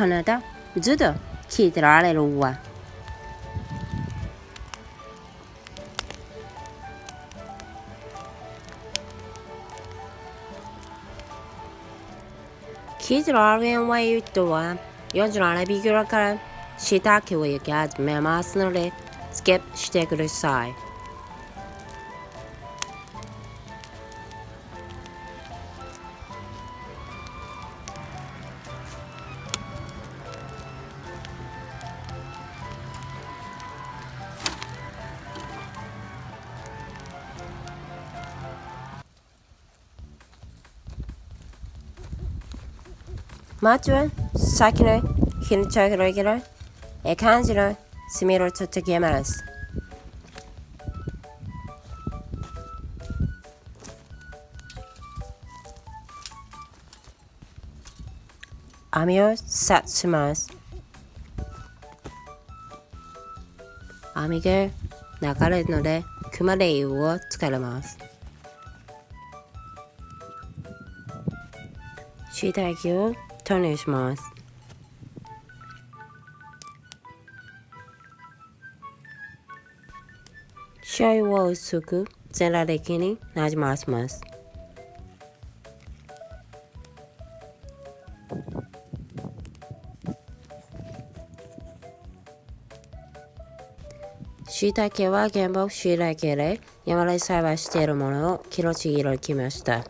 カナダずっと聞いてられるわ。聞いてられんわいう人は47ビグラからしいたけを焼き始めますのでスキップしてください。まずは先の日の茶色いけど感じの炭を取ってきます。網をセットします。網が流れるので熊レイを使います。しいたけを投入します。醤油を薄く全体的になじませます。しいたけは原木しいたけで山で栽培しているものをキロちぎりきました。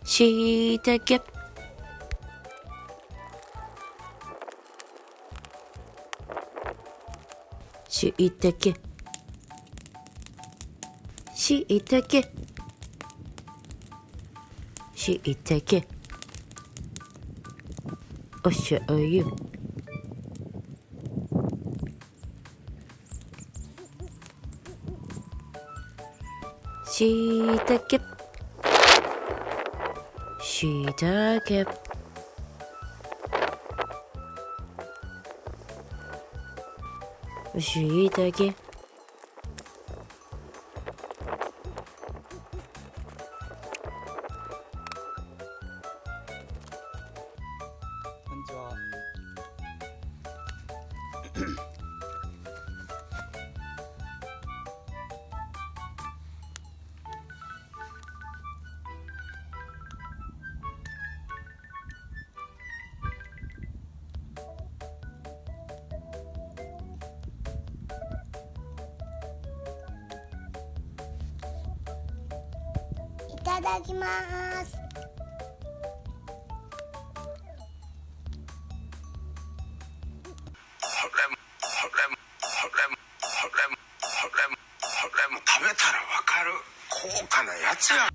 しいたけしいたけしいたけしいたけおしょうゆしいたけしいたけしいたけこんにちは。いただきます。これも食べたらわかる高価なやつや。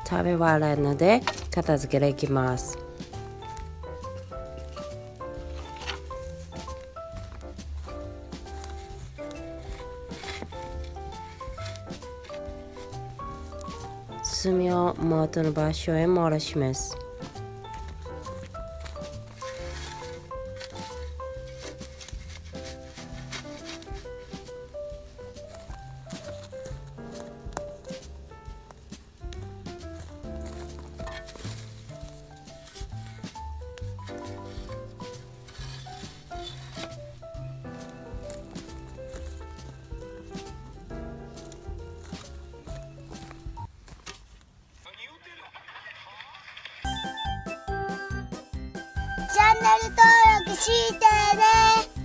食べ終わるので片付けていきます。炭を元の場所へ戻します。チャンネル登録してね。